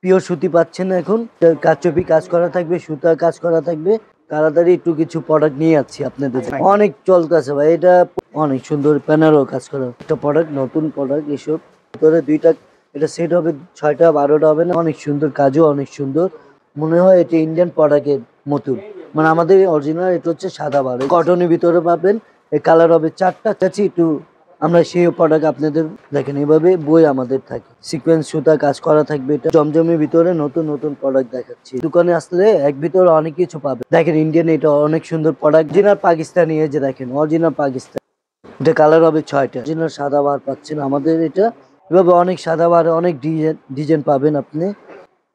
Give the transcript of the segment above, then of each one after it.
Pure সুতি পাচ্ছেন এখন। কারচুপি কাজ করা থাকবে, সুতার কাজ করা থাকবে। তাড়াতাড়ি একটু কিছু প্রোডাক্ট নিয়ে যাচ্ছি আপনাদের জন্য। অনেক চলতেছে ভাই, এটা অনেক সুন্দর প্যানেলও কাজ করা একটা প্রোডাক্ট, নতুন প্রোডাক্ট। এসব ভিতরে দুইটা, এটা সেট হবে 6টা 12টা হবে না। অনেক সুন্দর কাজও অনেক সুন্দর, মনে হয় এটা ইন্ডিয়ান প্রোডাক্টের মতন। মানে আমাদের অরিজিনাল এটা হচ্ছে সাদা বার, কটনের ভিতরে পাবেন। এই কালার হবে 4টা। চাচ্ছি একটু আমরা সেই প্রোডাক্ট আপনাদের দেখেন। এভাবে বই আমাদের থাকে, সিকোয়েন্স সুতা কাজ করা থাকবে। এটা জমজমের ভিতরে নতুন নতুন প্রোডাক্ট দেখাচ্ছি। দোকানে আসলে এক ভিতরে অনেক কিছু পাবে। দেখেন ইন্ডিয়ান, এটা অনেক সুন্দর প্রোডাক্ট। অরিজিনাল পাকিস্তানি, এই যে দেখেন অরিজিনাল পাকিস্তান। এটা কালার হবে 6টা। অরিজিনাল সাদা বার পাচ্ছেন আমাদের। এটা এভাবে অনেক সাদা বার, অনেক ডিজাইন পাবেন আপনি।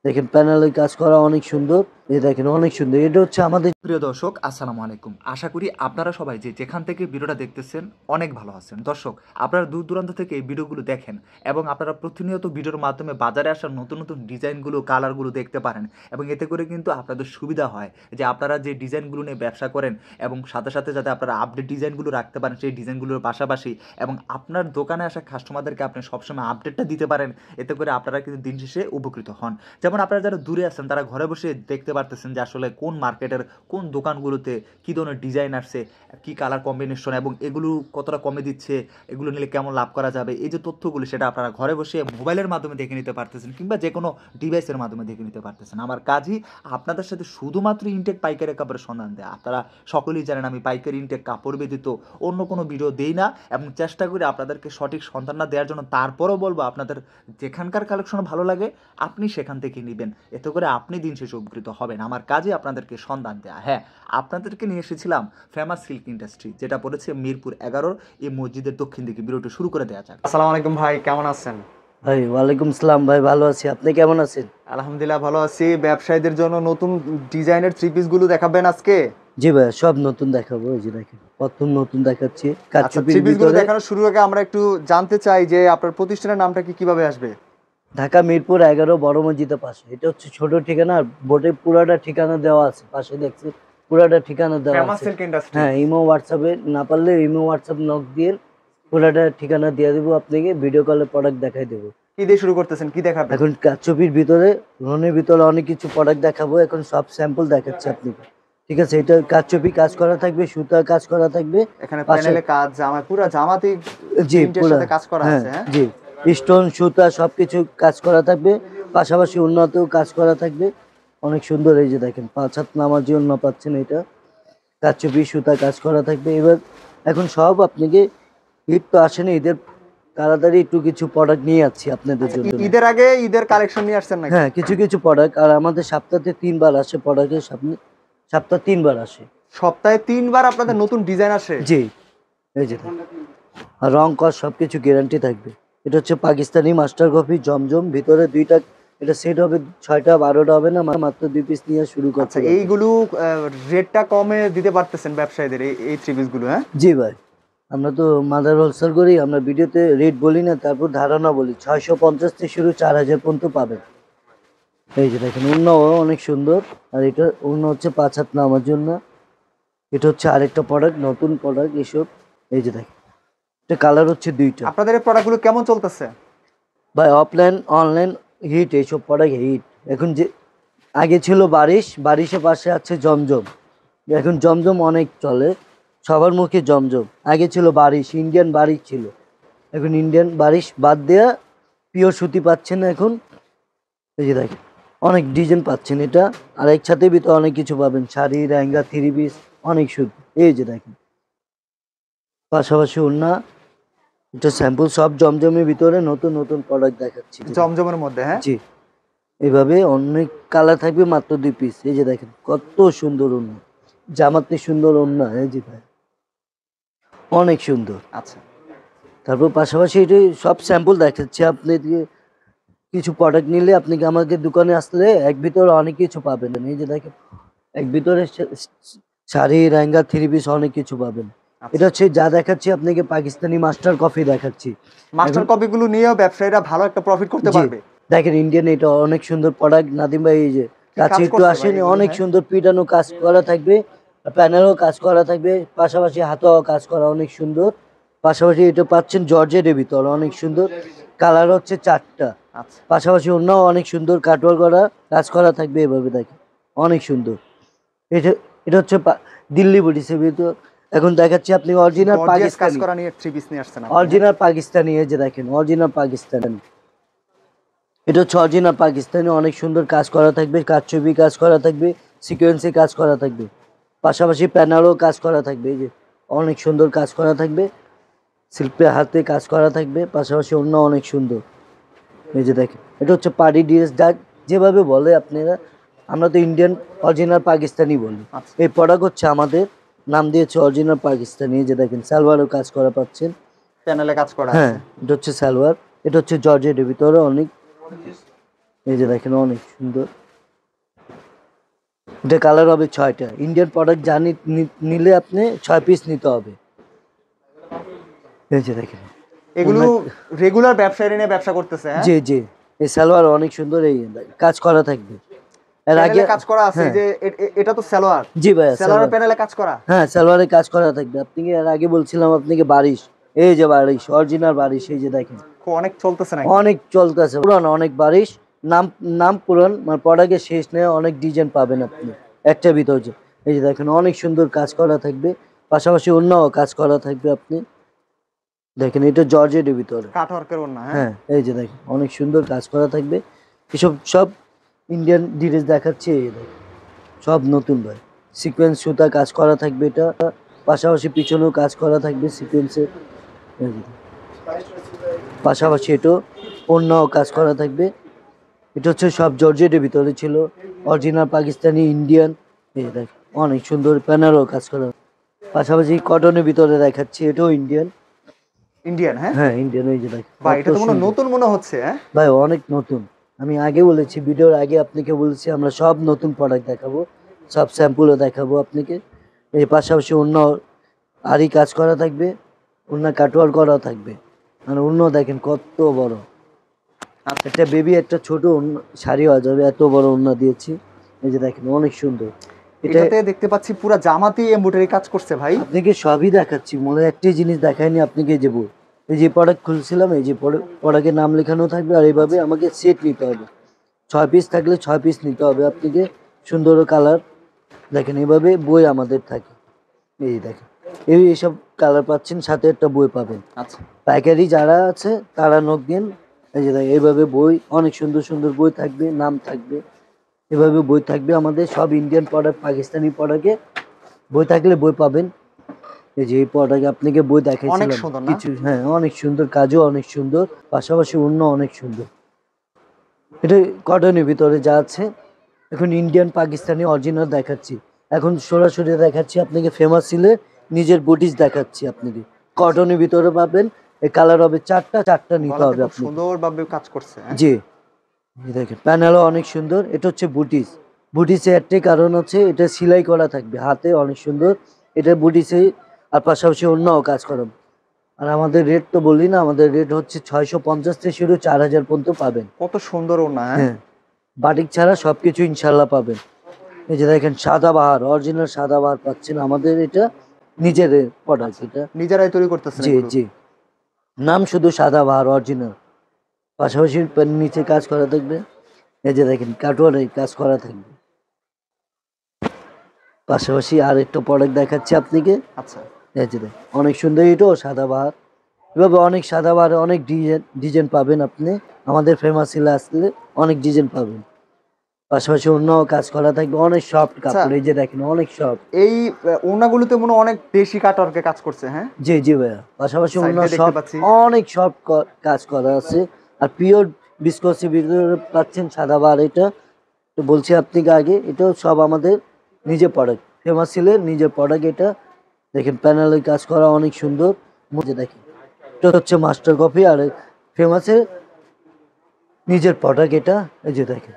দেখেন প্যানেলের কাজ করা অনেক সুন্দর। এই দেখেন অনেক সুন্দর। এটা হচ্ছে আমাদের প্রিয় দর্শক, আসসালামু আলাইকুম। আশা করি আপনারা সবাই যে যেখান থেকে ভিডিওটা দেখতেছেন অনেক ভালো আছেন। দর্শক, আপনারা দূর দূরান্ত থেকে এই ভিডিওগুলো দেখেন এবং আপনারা প্রতিনিয়ত ভিডিওর মাধ্যমে বাজারে আসা নতুন নতুন ডিজাইনগুলো, কালারগুলো দেখতে পারেন এবং এতে করে কিন্তু আপনাদের সুবিধা হয় যে আপনারা যে ডিজাইনগুলো নিয়ে ব্যবসা করেন এবং সাথে সাথে যাতে আপনারা আপডেট ডিজাইনগুলো রাখতে পারেন, সেই ডিজাইনগুলোর পাশাপাশি এবং আপনার দোকানে আসা কাস্টমারদেরকে আপনি সবসময় আপডেটটা দিতে পারেন। এতে করে আপনারা কিন্তু দিন শেষে উপকৃত হন। যেমন আপনারা যারা দূরে আছেন তারা ঘরে বসে দেখতে পারতেছেন যে আসলে কোন মার্কেটের কোন দোকানগুলোতে কী ধরনের ডিজাইন আসছে, কী কালার কম্বিনেশন এবং এগুলো কতটা কমে দিচ্ছে, এগুলো নিলে কেমন লাভ করা যাবে। এই যে তথ্যগুলো সেটা আপনারা ঘরে বসে মোবাইলের মাধ্যমে দেখে নিতে পারতেছেন কিংবা যে কোনো ডিভাইসের মাধ্যমে দেখে নিতে পারতেছেন। আমার কাজই আপনাদের সাথে শুধুমাত্র ইনটেক পাইকারি কাপড়ের সন্ধান দেয়। আপনারা সকলেই জানেন আমি পাইকারি ইনটেক কাপড় ব্যতীত অন্য কোনো ভিডিও দেই না এবং চেষ্টা করি আপনাদেরকে সঠিক সন্ধানটা দেওয়ার জন্য। তারপরও বলবো আপনাদের যেখানকার কালেকশন ভালো লাগে আপনি সেখান থেকে নেবেন, এতে করে আপনি দিন শেষে উপকৃত হবেন। আমার কাজে আপনাদেরকে সন্ধান দেয়া। হ্যাঁ, আপনাদেরকে নিয়ে এসেছিলাম ফেমাস সিল্ক ইন্ডাস্ট্রি, যেটা পড়েছে মিরপুর 11 এই মসজিদের দক্ষিণ দিকে। ভিডিওটি শুরু করে দেওয়া যাক। আসসালামু আলাইকুম ভাই, কেমন আছেন? ভাই ওয়ালাইকুম সালাম ভাই, ভালো আছি। আপনি কেমন আছেন? আলহামদুলিল্লাহ ভালো আছি। ব্যবসায়ীদের জন্য নতুন ডিজাইনের থ্রি পিস গুলো দেখাবেন আজকে? জি ভাই, সব নতুন দেখাবো। এই যে দেখেন প্রথম নতুন দেখাচ্ছি। থ্রি পিস গুলো দেখানোর শুরু আগে আমরা একটু জানতে চাই যে আপনার প্রতিষ্ঠানের নামটা কি, কিভাবে আসবে? ঢাকা মিরপুর 11 বড় মসজিদের পাশে। এটা হচ্ছে ছোট ঠিকানা, বোর্ডে পুরাটা ঠিকানা দেওয়া আছে। পাশে দেখছি পুরাটা ঠিকানা দেওয়া ফেমাস আছে। Silk industry. হ্যাঁ, ইমো হোয়াটসঅ্যাপে না পারলে ইমো হোয়াটসঅ্যাপ নক দিয়ে পুরাটা ঠিকানা দিয়ে দেবো আপনাকে। ভিডিও কলে প্রোডাক্ট দেখাই দেবো। কি দিয়ে শুরু করতেছেন, কি দেখাবেন? এখন কারচুপির ভিতরে, রনের ভিতরে অনেক কিছু প্রোডাক্ট দেখাবো। এখন সব স্যাম্পল দেখাচ্ছি আপনাকে, ঠিক আছে? এটা কারচুপি কাজ করা থাকবে, সুতার কাজ করা থাকবে। এখানে প্যানেলে কাজ, জামা পুরো জামাতেই জি প্রিন্টের সাথে কাজ করা আছে। হ্যাঁ জি, স্টোন সুতা সবকিছু কাজ করা থাকবে, পাশাপাশি উন্নতও কাজ করা থাকবে। অনেক সুন্দর। এই যে দেখেন 5 হাত নামার জন্য পাচ্ছেন। এটা কারচুপি সুতা কাজ করা থাকবে। এবার এখন সব আপনাকে, ঈদ তো আসেনি, ঈদের তাড়াতাড়ি একটু কিছু প্রোডাক্ট নিয়ে যাচ্ছি আপনাদের জন্য। ঈদের আগে ঈদের কালেকশন নিয়ে আসছেন নাকি? হ্যাঁ, কিছু কিছু প্রোডাক্ট। আর আমাদের সপ্তাহে 3বার আসে প্রোডাক্টের সামনে, সপ্তাহে 3বার আসে। সপ্তাহে 3বার আপনাদের নতুন ডিজাইন আসে? জি, এই যে আর রং কস সবকিছু গ্যারান্টি থাকবে। এটা হচ্ছে পাকিস্তানি মাস্টার কপি জমজম, ভিতরে দুইটা। এটা সেট হবে 6টা 12টা হবে না, মাত্র 2 পিস নিয়ে শুরু করছে। এইগুলো রেটটা কমে দিতে পারতেছেন ব্যবসায়ীদের এই থ্রি পিস গুলো? হ্যাঁ জি ভাই, আমরা তো মাদার হোলসেল করি। আমরা ভিডিওতে রেট বলি না, তারপর ধারণা বলি। 650 থেকে শুরু, 4000 পর্যন্ত পাবেন। এই যে দেখেন ওড়নাও অনেক সুন্দর। আর এটা ওড়না হচ্ছে 5 হাত নামার জন্য। এটা হচ্ছে আরেকটা প্রোডাক্ট, নতুন প্রোডাক্ট এসব। এই যে দেখেন এটা কালার হচ্ছে 2টা। আপনাদের এই প্রোডাক্টগুলো কেমন চলতেছে ভাই? অফলাইন অনলাইন হিট, এইসব প্রোডাক্ট হিট। এখন যে আগে ছিল বারিশের পাশে আছে জমজম। এখন জমজম অনেক চলে, সবার মুখে জমজম। আগে ছিল বারিশ, ইন্ডিয়ান বারিশ ছিল। এখন ইন্ডিয়ান বারিশ বাদ দেয়া পিওর সুতি পাচ্ছেন এখন। এই যে দেখেন অনেক ডিজাইন পাচ্ছেন এটা। আর একসাথে ভিতরে অনেক কিছু পাবেন, শাড়ি, লেহেঙ্গা, থ্রি পিস, অনেক সুতি। এই যে দেখেন পাশাপাশি ওড়না। এটা স্যাম্পল সব জমজমের ভিতরে নতুন নতুন প্রোডাক্ট দেখাচ্ছি জমজমের মধ্যে। হ্যাঁ জি, এইভাবে অনেক কালার থাকবে, মাত্র 2 পিস। এই যে দেখেন কত সুন্দর ওড়না, জামাতে সুন্দর ওড়না। এই যে ভাই অনেক সুন্দর। আচ্ছা, তারপর পাশাপাশি এটা সব স্যাম্পল দেখাচ্ছি। আপনি কিছু প্রোডাক্ট নিলে আপনি আমাকে দোকানে আসলে এক ভিতরে অনেক কিছু পাবেন। এই যে দেখেন এক ভিতরে শাড়ি, লেহেঙ্গা, থ্রি পিস অনেক কিছু পাবেন। এটা হচ্ছে যা দেখাচ্ছি আপনাকে পাকিস্তানি মাস্টার কপি দেখাচ্ছি। মাস্টার কপিগুলো নিয়েও ব্যবসায়ীরা ভালো একটা প্রফিট করতে পারবে। দেখেন ইন্ডিয়ান, এটা অনেক সুন্দর প্রোডাক্ট। নাদিম ভাই এই যে কাছে একটু আসেনি, অনেক সুন্দর পিটানো কাজ করা থাকবে, প্যানেলও কাজ করা থাকবে, পাশাপাশি হাতেও কাজ করা অনেক সুন্দর। পাশাপাশি এটা পাচ্ছেন জর্জেটের ভিতর, অনেক সুন্দর। কালার হচ্ছে 4টা। আচ্ছা পাশাপাশি অন্য অনেক সুন্দর কাটওয়ার করা কাজ করা থাকবে, এভাবে দেখেন অনেক সুন্দর। এটা এটা হচ্ছে দিল্লি বুটি সেভি। তো এখন দেখাচ্ছি আপনি অরিজিনাল গর্জিয়াস কাজ পাকিস্তানি, করা নিয়ে থ্রি পিস নিয়ে আসছেন আপনি। অরিজিনাল পাকিস্তানি। এই যে দেখেন অরিজিনাল পাকিস্তানি, এটা হচ্ছে অরিজিনাল পাকিস্তানি। অনেক সুন্দর কাজ করা থাকবে, কারচুপি কাজ করা থাকবে, সিকোয়েন্সে কাজ করা থাকবে, পাশাপাশি প্যানেলও কাজ করা থাকবে। এই যে অনেক সুন্দর কাজ করা থাকবে, শিল্পের হাতে কাজ করা থাকবে, পাশাপাশি অন্য অনেক সুন্দর। এই যে দেখেন এটা হচ্ছে পার্টি ড্রেস, ডাক যেভাবে বলে আপনারা, আমরা তো ইন্ডিয়ান অরিজিনাল পাকিস্তানি বলি। আচ্ছা। এই প্রোডাক্ট হচ্ছে আমাদের নাম দিয়েছে অরিজিনাল পাকিস্তানি। এই যে দেখেন সালোয়ারও কাজ করা পাচ্ছেন। প্যানেলে কাজ করা হ্যাঁ, আছে। এটা হচ্ছে সালোয়ার, এটা হচ্ছে জর্জেটের ভিতরে অনেক। এই যে দেখেন অনেক সুন্দর। এটা কালার হবে 6টা। ইন্ডিয়ান প্রোডাক্ট নিলে আপনি 6 পিস নিতে হবে। এই যে দেখেন এগুলো রেগুলার ব্যবসায়ী নিয়ে ব্যবসা করতেছে হ্যাঁ? জি জি, এই সালোয়ার অনেক সুন্দর, এই কাজ করা থাকবে। এর আগে প্যানেলে কাজ করা আছে হ্যাঁ। যে এটা তো সালোয়ার। জি ভাইয়া, সালোয়ার প্যানেলে কাজ করা। হ্যাঁ সালোয়ারে কাজ করা থাকবে। আপনি এর আগে বলছিলাম আপনাকে বারিশ, এই যে বারিশ অরিজিনাল বারিশ। এই যে দেখেন অনেক চলতেছে নাকি? অনেক চলতেছে, পুরান অনেক বারিশ। নাম নাম পুরান, মানে প্রোডাক্টের শেষ নেই, অনেক ডিজাইন পাবেন আপনি একটা ভিতর। যে এই যে দেখেন অনেক সুন্দর কাজ করা থাকবে, পাশাপাশি অন্য কাজ করা থাকবে। আপনি দেখেন এটা জর্জেটের ভিতরে কাটওয়ার্কের ওন্না হ্যাঁ? হ্যাঁ, এই যে দেখেন অনেক সুন্দর কাজ করা থাকবে। এসব সব ইন্ডিয়ান ড্রেস দেখাচ্ছে। এই দেখেন সব নতুন ভাই, সিকোয়েন্স সুতা কাজ করা থাকবে এটা, পাশাপাশি পিছনেও কাজ করা থাকবে সিকোয়েন্সের। পাশাপাশি এটাও অন্য কাজ করা থাকবে। এটা হচ্ছে সব জর্জেটের ভিতরে ছিল, অরিজিনাল পাকিস্তানি ইন্ডিয়ান। এই দেখ অনেক সুন্দর প্যানেলও কাজ করা। পাশাপাশি কটনের ভিতরে দেখাচ্ছি, এটাও ইন্ডিয়ান। ইন্ডিয়ান হ্যাঁ? হ্যাঁ ইন্ডিয়ান। এই যে দেখ ভাই এটা তো নতুন মনে হচ্ছে হ্যাঁ? ভাই অনেক নতুন। আমি আগে বলেছি, ভিডিওর আগে আপনাকে বলেছি আমরা সব নতুন প্রোডাক্ট দেখাবো, সব স্যাম্পলও দেখাবো আপনাকে। এই পাশাপাশি অন্য আরই কাজ করা থাকবে, অন্য কাটওয়ার করা থাকবে। মানে অন্য দেখেন কত বড়, একটা বেবি একটা ছোট শাড়ি হয়ে যাবে, এত বড় ওড়না দিয়েছি। এই যে দেখেন অনেক সুন্দর। এটা এটাতে দেখতে পাচ্ছি পুরো জামাতেই এমব্রয়ডারি কাজ করছে ভাই। আপনাকে সবই দেখাচ্ছি, মনে একটি জিনিস দেখায়নি আপনাকে। যে বই এই যে প্রোডাক্ট খুলছিলাম, এই যে প্রোডাক্টের নাম লেখানো থাকবে। আর এইভাবে আমাকে সেট নিতে হবে, 6 পিস থাকলে 6 পিস নিতে হবে আপনাকে। সুন্দর কালার দেখেন, এইভাবে বই আমাদের থাকে। এই দেখেন এইসব কালার পাচ্ছেন, সাথে একটা বই পাবেন। আচ্ছা পাইকারি যারা আছে তারা নক দিন। এই যে দেখেন এইভাবে বই, অনেক সুন্দর সুন্দর বই থাকবে, নাম থাকবে, এভাবে বই থাকবে। আমাদের সব ইন্ডিয়ান প্রোডাক্ট, পাকিস্তানি প্রোডাক্টে বই থাকলে বই পাবেন। এই যে এই প্রোডাক্ট আপনাকে বই অনেক দেখাইছিলাম সুন্দর না? কিছু, হ্যাঁ অনেক সুন্দর, কাজও অনেক সুন্দর, পাশাপাশি অন্য অনেক সুন্দর। এটা কটনের ভিতরে যা আছে। এখন ইন্ডিয়ান পাকিস্তানি অরিজিনাল দেখাচ্ছি, এখন সরাসরি দেখাচ্ছি আপনাকে। ফেমাস সিলের নিজের বুটিস দেখাচ্ছি আপনাকে। কটনের ভিতরে পাবেন, এই কালার হবে 4টা নিতে হবে আপনি। সুন্দরভাবে কাজ করছে হ্যাঁ? জি, এই দেখেন প্যানেলও অনেক সুন্দর। এটা হচ্ছে বুটিস। বুটিসে একটাই কারণ হচ্ছে এটা সেলাই করা থাকবে হাতে, অনেক সুন্দর এটা বুটিসে। আর পাশাপাশি অন্যও কাজ করাবো। আর আমাদের রেট তো বললি না, আমাদের রেট হচ্ছে 650 থেকে শুরু 4000 পর্যন্ত পাবেন। কত সুন্দর ওন্না হ্যাঁ? হ্যাঁ, বাটিক ছাড়া সবকিছু ইনশাল্লাহ পাবেন। এই যে দেখেন সাদাবাহার, অরিজিনাল সাদাবাহার পাচ্ছেন আমাদের। এটা নিজের প্রোডাক্ট, এটা নিজেরাই তৈরি করতেছেন জি এগুলো? জি, নাম শুধু সাদাবাহার অরিজিনাল। পাশাপাশি নিচে কাজ করা থাকবে। এই যে দেখেন কাটওয়ারে কাজ করা থাকবে। পাশাপাশি আর একটা প্রোডাক্ট দেখাচ্ছি আপনাকে। আচ্ছা এই যে দেখেন অনেক সুন্দর, এটাও সাদাবাহার। এভাবে অনেক সাদাবাহারে অনেক ডিজাইন পাবেন আপনি। আমাদের ফেমাস সিলে আসলে অনেক ডিজাইন পাবেন। পাশাপাশি অন্য কাজ করা থাকবে, অনেক সফট কাপড়। এই যে দেখেন অনেক সফট। এই ওড়নাগুলোতে মনে হয় অনেক বেশি কাটওয়ার্কে কাজ করছে হ্যাঁ? জি জি ভাইয়া, পাশাপাশি Side অন্য দিয়ে দেখতে সব পাচ্ছি। অনেক সব কাজ করা আছে। আর পিওর বিস্কসের ভিতরে পাচ্ছেন সাদাবাহার। এটা তো বলছি আপনাকে আগে, এটাও সব আমাদের নিজের প্রোডাক্ট, ফেমাস সিলের নিজের প্রোডাক্ট। এটা দেখেন প্যানেলের কাজ করা অনেক সুন্দর। মধ্যে দেখেন এটা হচ্ছে মাস্টার কপি, আর ফেমাসের নিজের প্রোডাক্ট এটা। এই যে দেখেন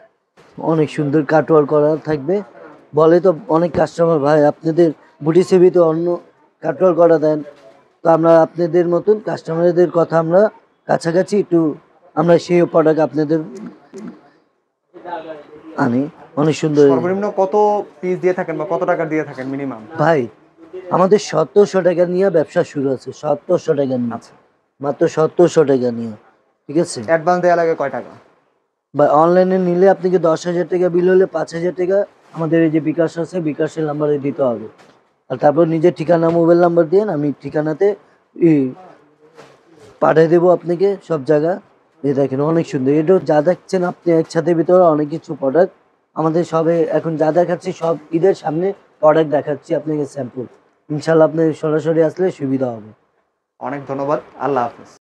অনেক সুন্দর কাটওয়ার করা থাকবে। বলে তো অনেক কাস্টমার, ভাই আপনাদের বুটি সেবি তো অন্য কাটওয়ার করা দেন। তো আমরা আপনাদের মতন কাস্টমারদের কথা আমরা কাছাকাছি একটু আমরা সেই প্রোডাক্ট আপনাদের আনি। অনেক সুন্দর। সর্বনিম্ন কত পিস দিয়ে থাকেন বা কত টাকা দিয়ে থাকেন মিনিমাম? ভাই আমাদের 1700 টাকা নিয়ে ব্যবসা শুরু আছে, 1700 টাকা নিয়ে, আচ্ছা মাত্র 1700 টাকা নিয়ে। ঠিক আছে। অ্যাডভান্স দেওয়া লাগে কয় টাকা? বা অনলাইনে নিলে আপনাকে 10,000 টাকা বিল হলে 5,000 টাকা আমাদের এই যে বিকাশ আছে, বিকাশের নাম্বারে দিতে হবে। আর তারপর নিজের ঠিকানা, মোবাইল নাম্বার দিয়ে আমি ঠিকানাতে পাঠিয়ে দেবো আপনাকে সব জায়গা। এই দেখেন অনেক সুন্দর, এটা যা দেখছেন আপনি একসাথে ভিতরে অনেক কিছু প্রোডাক্ট আমাদের সবে এখন যা দেখাচ্ছি সব ঈদের সামনে প্রোডাক্ট দেখাচ্ছি আপনাকে স্যাম্পল। ইনশাল্লাহ আপনি সরাসরি আসলে সুবিধা হবে। অনেক ধন্যবাদ, আল্লাহ হাফেজ।